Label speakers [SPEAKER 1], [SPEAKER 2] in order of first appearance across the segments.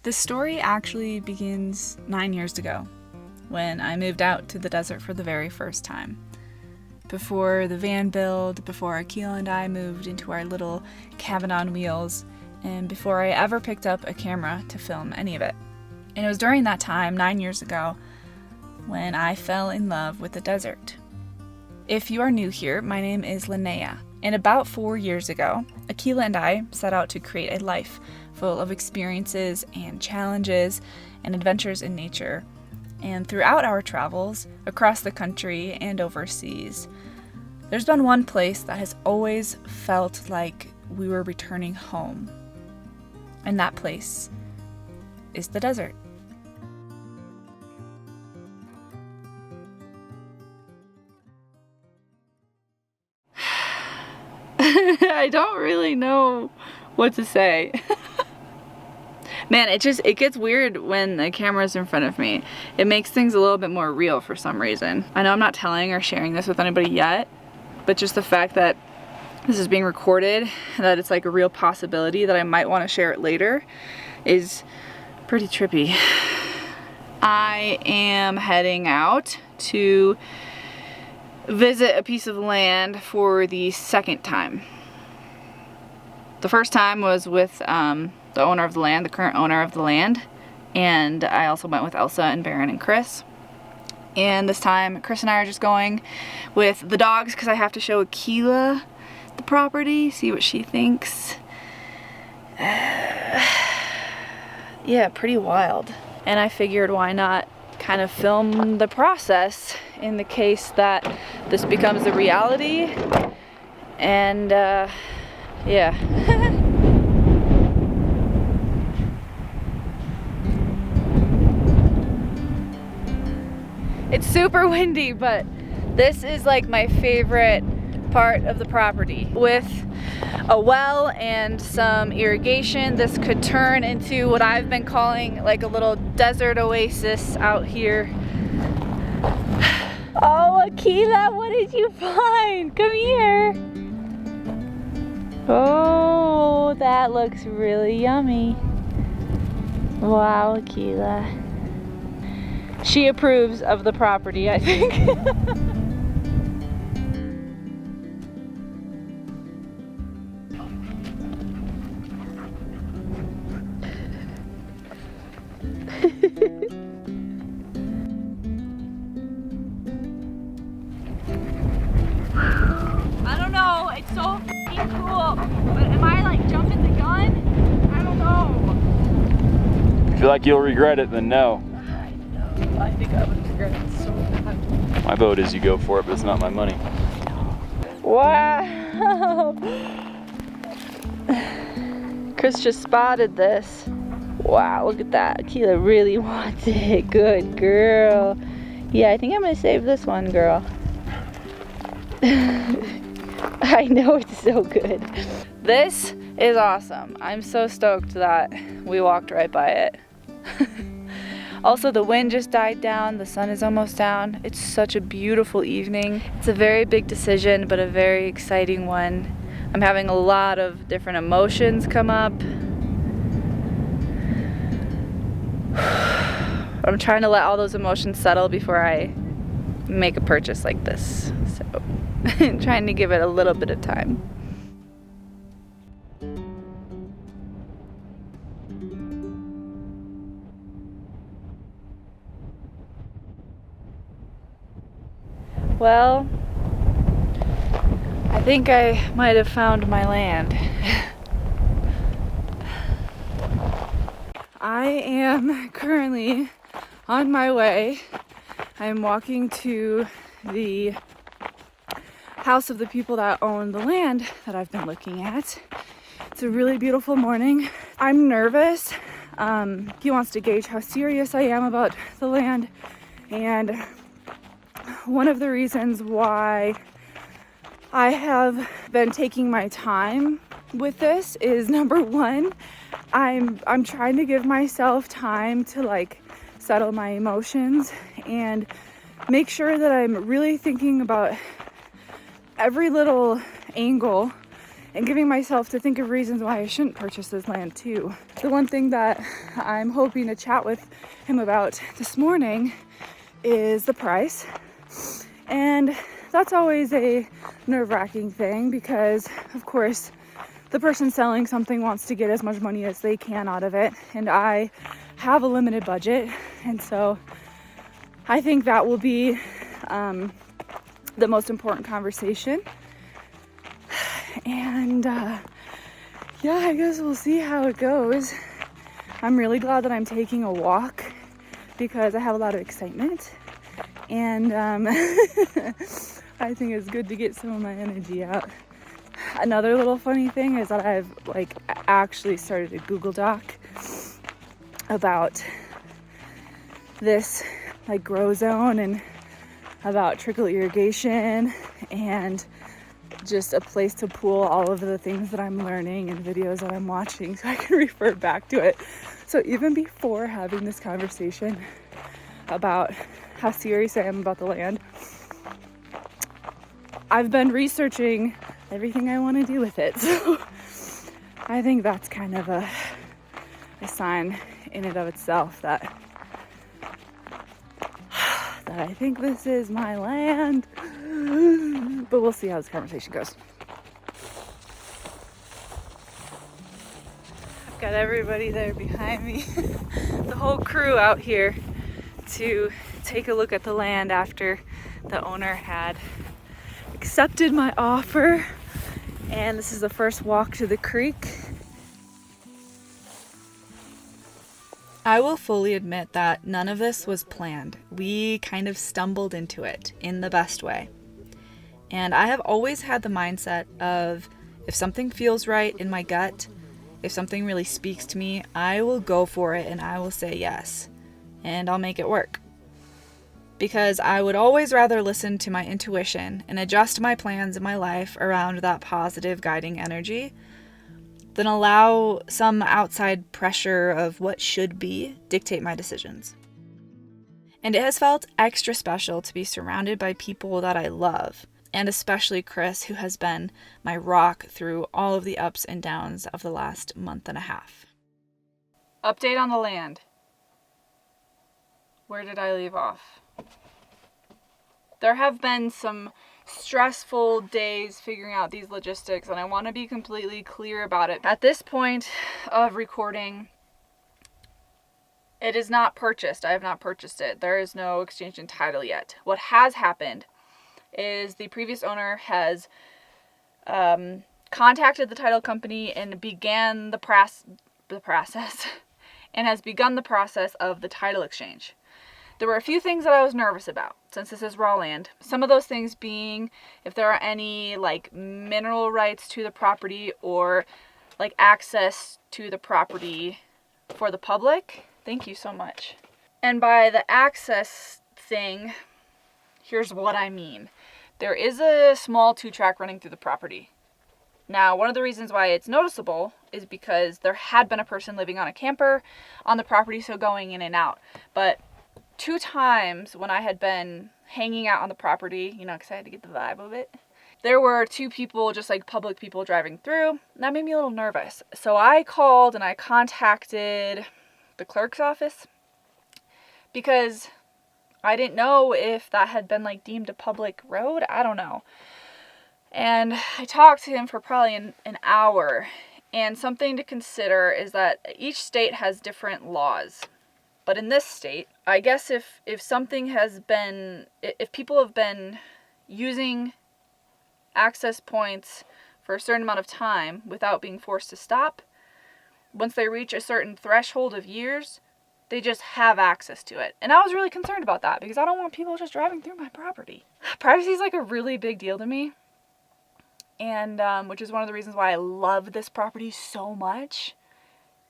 [SPEAKER 1] The story actually begins 9 years ago, when I moved out to the desert for the very first time. Before the van build, before Akila and I moved into our little cabin on wheels, and before I ever picked up a camera to film any of it. And it was during that time, 9 years ago, when I fell in love with the desert. If you are new here, my name is Linnea, and about 4 years ago, Akila and I set out to create a life full of experiences and challenges and adventures in nature. And throughout our travels, across the country and overseas, there's been one place that has always felt like we were returning home. And that place is the desert. I don't really know what to say. Man, it gets weird when the camera's in front of me. It makes things a little bit more real for some reason. I know I'm not telling or sharing this with anybody yet, but just the fact that this is being recorded, and that it's like a real possibility that I might want to share it later, is pretty trippy. I am heading out to visit a piece of land for the second time. The first time was with the owner of the land, the current owner of the land, and I also went with Elsa and Baron and Chris. And this time Chris and I are just going with the dogs because I have to show Akila the property, see what she thinks. Yeah, pretty wild. And I figured why not kind of film the process in the case that this becomes a reality. And yeah. It's super windy, but this is like my favorite part of the property. With a well and some irrigation, this could turn into what I've been calling like a little desert oasis out here. Oh, Akila, what did you find? Come here. Oh, that looks really yummy. Wow, Akila. She approves of the property, I think. I don't know, it's so f***ing cool, but am I like jumping the gun? I don't know.
[SPEAKER 2] If you feel like you'll regret it, then no.
[SPEAKER 1] I think I would regret it so bad.
[SPEAKER 2] My vote is you go for it, but it's not my money.
[SPEAKER 1] Wow! Chris just spotted this. Wow, look at that. Akila really wants it. Good girl. Yeah, I think I'm gonna save this one, girl. I know it's so good. This is awesome. I'm so stoked that we walked right by it. Also, the wind just died down, the sun is almost down. It's such a beautiful evening. It's a very big decision, but a very exciting one. I'm having a lot of different emotions come up. I'm trying to let all those emotions settle before I make a purchase like this. So, trying to give it a little bit of time. Well, I think I might have found my land. I am currently on my way. I'm walking to the house of the people that own the land that I've been looking at. It's a really beautiful morning. I'm nervous. He wants to gauge how serious I am about the land, and one of the reasons why I have been taking my time with this is, number one, I'm trying to give myself time to like settle my emotions and make sure that I'm really thinking about every little angle and giving myself to think of reasons why I shouldn't purchase this land too. The one thing that I'm hoping to chat with him about this morning is the price. And that's always a nerve-wracking thing because, of course, the person selling something wants to get as much money as they can out of it. And I have a limited budget. And so I think that will be the most important conversation. And yeah, I guess we'll see how it goes. I'm really glad that I'm taking a walk because I have a lot of excitement. And I think it's good to get some of my energy out. Another little funny thing is that I've actually started a Google Doc about this grow zone and about trickle irrigation and just a place to pool all of the things that I'm learning and videos that I'm watching so I can refer back to it. So even before having this conversation about how serious I am about the land, I've been researching everything I want to do with it. So I think that's kind of a sign in and of itself that I think this is my land. But we'll see how this conversation goes. I've got everybody there behind me. The whole crew out here to take a look at the land after the owner had accepted my offer. And this is the first walk to the creek. I will fully admit that none of this was planned. We kind of stumbled into it in the best way. And I have always had the mindset of if something feels right in my gut, if something really speaks to me, I will go for it and I will say yes. And I'll make it work. Because I would always rather listen to my intuition and adjust my plans in my life around that positive guiding energy than allow some outside pressure of what should be dictate my decisions. And it has felt extra special to be surrounded by people that I love, and especially Chris, who has been my rock through all of the ups and downs of the last month and a half. Update on the land. Where did I leave off? There have been some stressful days figuring out these logistics, and I want to be completely clear about it. At this point of recording, it is not purchased. I have not purchased it. There is no exchange in title yet. What has happened is the previous owner has contacted the title company and began the process and has begun the process of the title exchange. There were a few things that I was nervous about since this is raw land. Some of those things being if there are any mineral rights to the property or access to the property for the public. Thank you so much. And by the access thing, here's what I mean. There is a small 2-track running through the property. Now, one of the reasons why it's noticeable is because there had been a person living on a camper on the property, so going in and out. But 2 times when I had been hanging out on the property, because I had to get the vibe of it, there were 2 people, just public people driving through. And that made me a little nervous. So I called and I contacted the clerk's office because I didn't know if that had been deemed a public road. I don't know. And I talked to him for probably an hour. And something to consider is that each state has different laws. But in this state, I guess if people have been using access points for a certain amount of time without being forced to stop, once they reach a certain threshold of years, they just have access to it. And I was really concerned about that because I don't want people just driving through my property. Privacy is a really big deal to me. And which is one of the reasons why I love this property so much.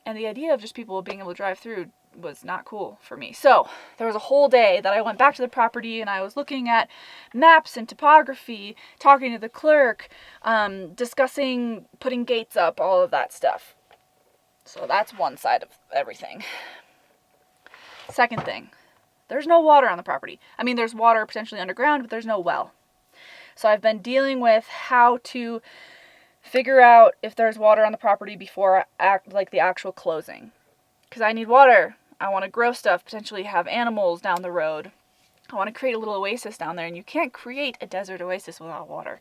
[SPEAKER 1] And the idea of just people being able to drive through was not cool for me. So there was a whole day that I went back to the property and I was looking at maps and topography, talking to the clerk, discussing putting gates up, all of that stuff. So that's one side of everything. Second thing, there's no water on the property. I mean, there's water potentially underground, but there's no well. So I've been dealing with how to figure out if there's water on the property before the actual closing. Because I need water. I want to grow stuff, potentially have animals down the road. I want to create a little oasis down there, and you can't create a desert oasis without water.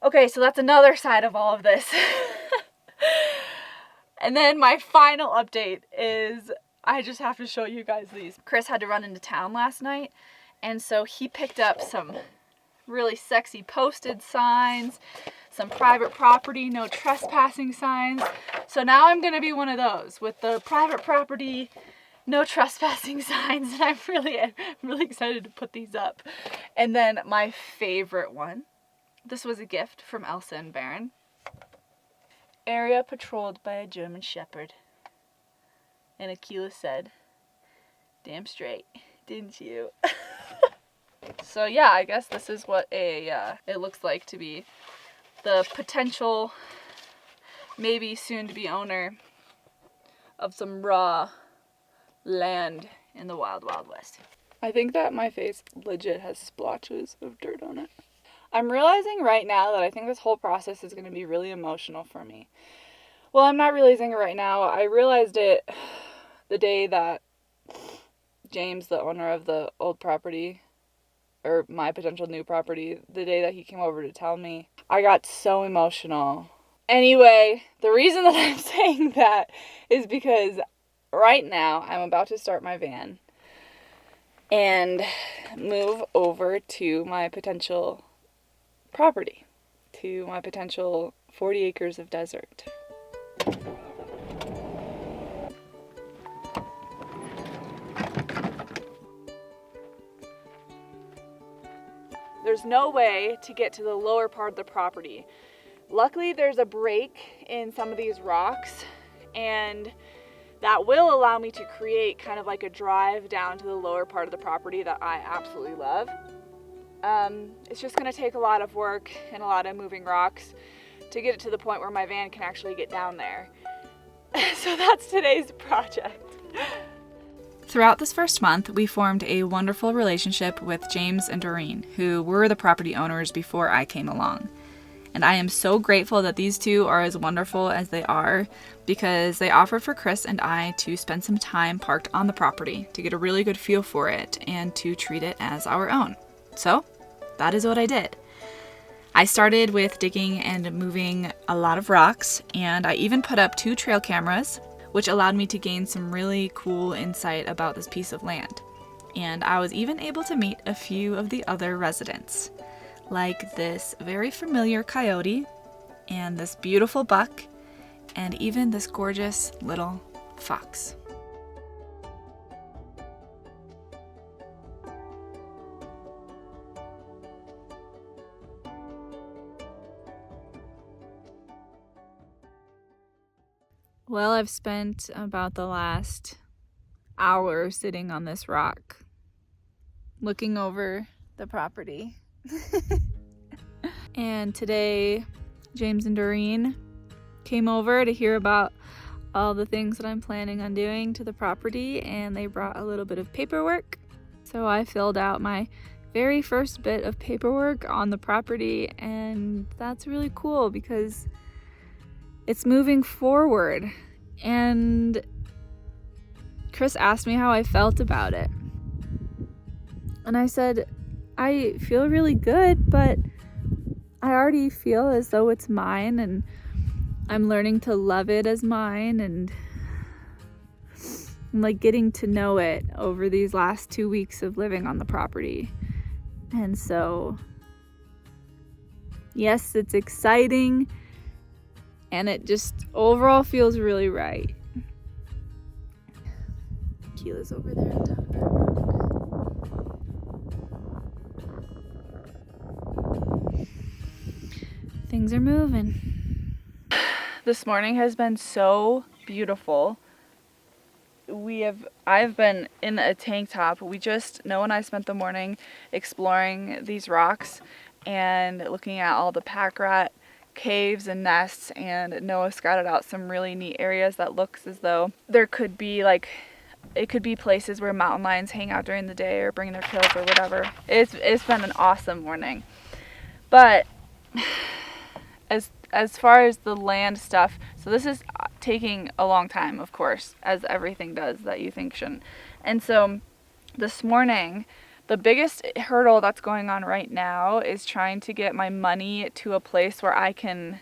[SPEAKER 1] Okay, so that's another side of all of this. And then my final update is, I just have to show you guys these. Chris had to run into town last night, and so he picked up some really sexy posted signs, some private property, no trespassing signs. So now I'm gonna be one of those with the private property, no trespassing signs, and I'm really excited to put these up. And then my favorite one, this was a gift from Elsa and Baron. Area patrolled by a German Shepherd. And Akila said, "Damn straight, didn't you?" So yeah, I guess this is what it looks like to be the potential, maybe soon to be owner of some raw land in the wild, wild west. I think that my face legit has splotches of dirt on it. I'm realizing right now that I think this whole process is going to be really emotional for me. Well, I'm not realizing it right now. I realized it the day that James, the owner of the old property, or my potential new property, the day that he came over to tell me, I got so emotional. Anyway, the reason that I'm saying that is because right now I'm about to start my van and move over to my potential property, to my potential 40 acres of desert. There's no way to get to the lower part of the property. Luckily, there's a break in some of these rocks, and that will allow me to create kind of like a drive down to the lower part of the property that I absolutely love. It's just gonna take a lot of work and a lot of moving rocks to get it to the point where my van can actually get down there. So that's today's project. Throughout this first month, we formed a wonderful relationship with James and Doreen, who were the property owners before I came along. And I am so grateful that these two are as wonderful as they are, because they offered for Chris and I to spend some time parked on the property to get a really good feel for it and to treat it as our own. So that is what I did. I started with digging and moving a lot of rocks, and I even put up 2 trail cameras, which allowed me to gain some really cool insight about this piece of land. And I was even able to meet a few of the other residents, like this very familiar coyote, and this beautiful buck, and even this gorgeous little fox. Well, I've spent about the last hour sitting on this rock, looking over the property. And today, James and Doreen came over to hear about all the things that I'm planning on doing to the property, and they brought a little bit of paperwork. So I filled out my very first bit of paperwork on the property, and that's really cool because it's moving forward. And Chris asked me how I felt about it. And I said, I feel really good, but I already feel as though it's mine, and I'm learning to love it as mine, and I'm like getting to know it over these last 2 weeks of living on the property. And so, yes, it's exciting, and it just overall feels really right. Keela's over there on top of that rock. Things are moving. This morning has been so beautiful. I've been in a tank top. Noah and I spent the morning exploring these rocks and looking at all the pack rat caves and nests, and Noah scouted out some really neat areas that looks as though there could be it could be places where mountain lions hang out during the day or bring their kills or whatever. It's been an awesome morning. But as as far as the land stuff, so this is taking a long time, of course, as everything does that you think shouldn't. And so this morning, the biggest hurdle that's going on right now is trying to get my money to a place where I can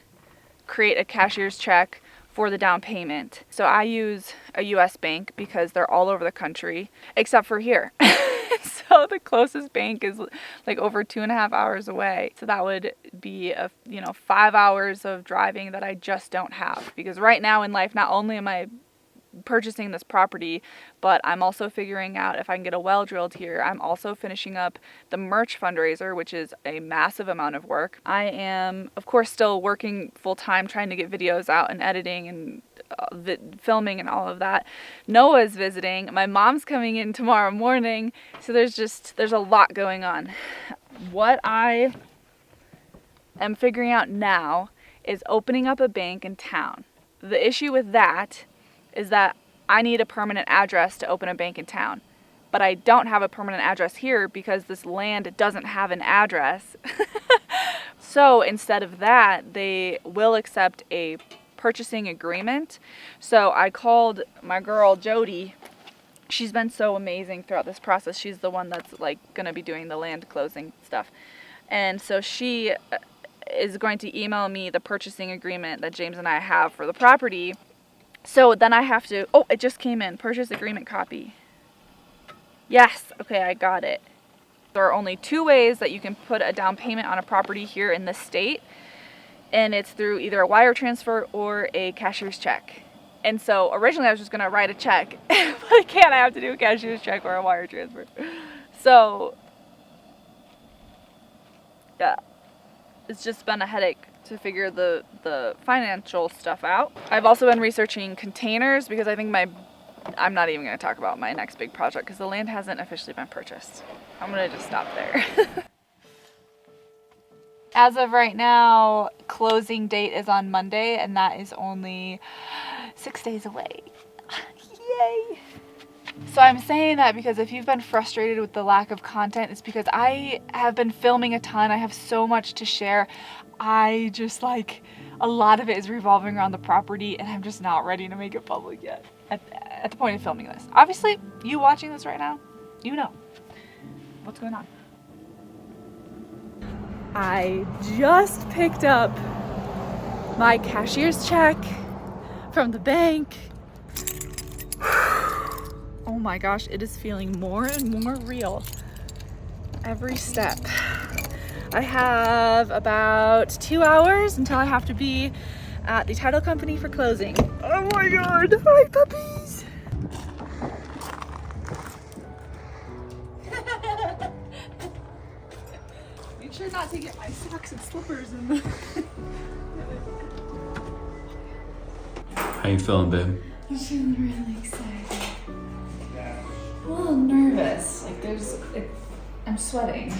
[SPEAKER 1] create a cashier's check for the down payment. So I use a US bank because they're all over the country, except for here. So the closest bank is like over 2.5 hours away. So that would be 5 hours of driving that I just don't have. Because right now in life, not only am I purchasing this property, but I'm also figuring out if I can get a well drilled here. I'm also finishing up the merch fundraiser, which is a massive amount of work. I am, of course, still working full time trying to get videos out and editing and filming and all of that. Noah's visiting. My mom's coming in tomorrow morning. So there's a lot going on. What I am figuring out now is opening up a bank in town. The issue with that is that I need a permanent address to open a bank in town. But I don't have a permanent address here because this land doesn't have an address. So instead of that, they will accept a purchasing agreement. So I called my girl Jody. She's been so amazing throughout this process. She's the one that's like gonna be doing the land closing stuff. And so she is going to email me the purchasing agreement that James and I have for the property. So then I have to, oh, it just came in, purchase agreement copy. Yes, okay, I got it. There are only 2 ways that you can put a down payment on a property here in this state, and it's through either a wire transfer or a cashier's check. And so originally I was just gonna write a check, but I can't, I have to do a cashier's check or a wire transfer. So, yeah, it's just been a headache to figure the financial stuff out. I've also been researching containers because I think I'm not even going to talk about my next big project because the land hasn't officially been purchased. I'm going to just stop there. As of right now, closing date is on Monday, and that is only 6 days away. Yay! So I'm saying that because if you've been frustrated with the lack of content, it's because I have been filming a ton. I have so much to share. I just like, a lot of it is revolving around the property and I'm just not ready to make it public yet at the point of filming this. Obviously, you watching this right now, you know what's going on. I just picked up my cashier's check from the bank. Oh my gosh, it is feeling more and more real every step. I have about 2 hours until I have to be at the title company for closing. Oh my god, hi puppies! Make sure not to get my socks and slippers in the...
[SPEAKER 2] How you feeling, babe?
[SPEAKER 1] I'm feeling really excited. I'm a little nervous. Like I'm sweating.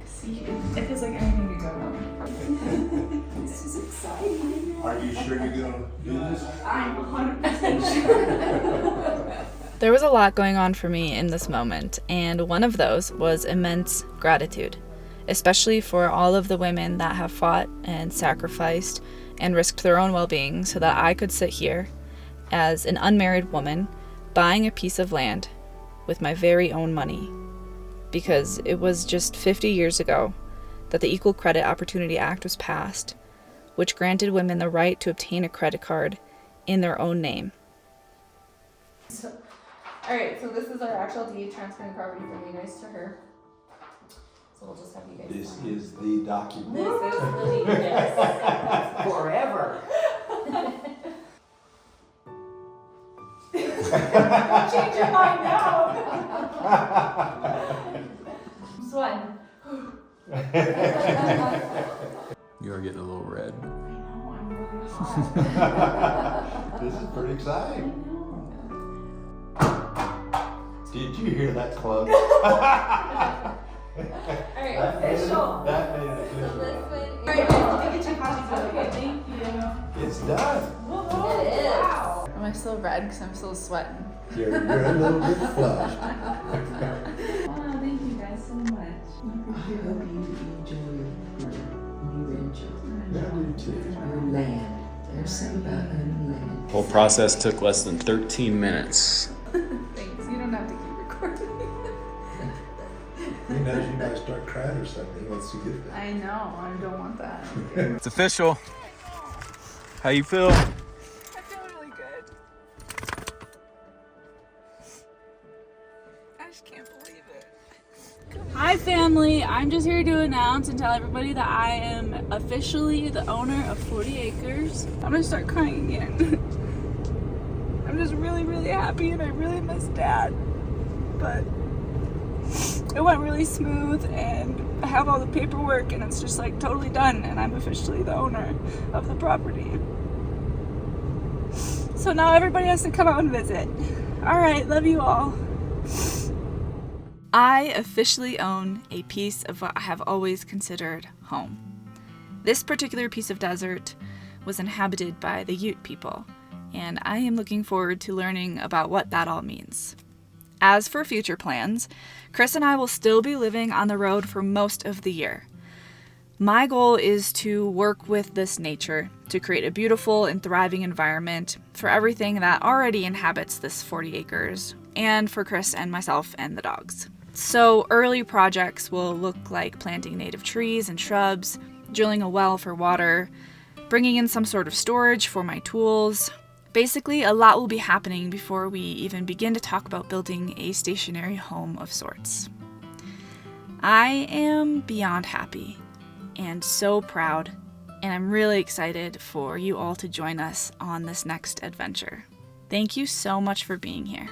[SPEAKER 1] See, it feels like anything could go wrong. This is exciting.
[SPEAKER 3] Are you sure you're gonna do this?
[SPEAKER 1] I'm 100% sure. There was a lot going on for me in this moment, and one of those was immense gratitude, especially for all of the women that have fought and sacrificed and risked their own well-being so that I could sit here as an unmarried woman buying a piece of land with my very own money. Because it was just 50 years ago that the Equal Credit Opportunity Act was passed, which granted women the right to obtain a credit card in their own name. Alright, so this is our actual deed transferring property from you guys to her. So we'll just have you guys
[SPEAKER 3] This
[SPEAKER 1] sign.
[SPEAKER 3] is the document.
[SPEAKER 1] This is the deed, yes.
[SPEAKER 4] Forever.
[SPEAKER 1] Change your mind now. I'm sweating.
[SPEAKER 2] You are getting a little red.
[SPEAKER 1] I know, I'm really hot.
[SPEAKER 3] This is pretty exciting. Did you hear that close?
[SPEAKER 1] Alright, official.
[SPEAKER 3] That made it official.
[SPEAKER 1] Alright, let me get you copies. Okay, thank you.
[SPEAKER 3] It's done.
[SPEAKER 1] Whoa,
[SPEAKER 4] It is.
[SPEAKER 1] wow. Am I still red? Because I'm still sweating.
[SPEAKER 3] You're a little bit flushed.
[SPEAKER 1] Oh, thank you guys so much.
[SPEAKER 4] I hope you enjoy your new grandchildren.
[SPEAKER 3] I do too.
[SPEAKER 2] Whole process took less than 13 minutes.
[SPEAKER 1] Thanks, you don't have to keep recording.
[SPEAKER 3] He knows you might start crying or something. He wants to get that.
[SPEAKER 1] I know, I don't want that.
[SPEAKER 2] It's official. How you feel?
[SPEAKER 1] I feel really good. I just can't believe it. Hi family, I'm just here to announce and tell everybody that I am officially the owner of 40 acres. I'm gonna start crying again. I'm just really happy and I really miss Dad. But it went really smooth and I have all the paperwork and it's just like totally done and I'm officially the owner of the property. So now everybody has to come out and visit. Alright, love you all. I officially own a piece of what I have always considered home. This particular piece of desert was inhabited by the Ute people, and I am looking forward to learning about what that all means. As for future plans, Chris and I will still be living on the road for most of the year. My goal is to work with this nature to create a beautiful and thriving environment for everything that already inhabits this 40 acres, and for Chris and myself and the dogs. So early projects will look like planting native trees and shrubs, drilling a well for water, bringing in some sort of storage for my tools. Basically, a lot will be happening before we even begin to talk about building a stationary home of sorts. I am beyond happy and so proud, and I'm really excited for you all to join us on this next adventure. Thank you so much for being here,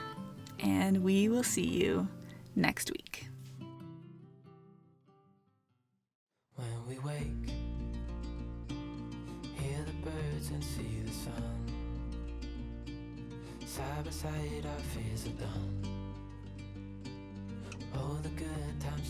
[SPEAKER 1] and we will see you next week.
[SPEAKER 4] When we wake, hear the birds and see the sun. Side by side our fears are done. Oh, the good times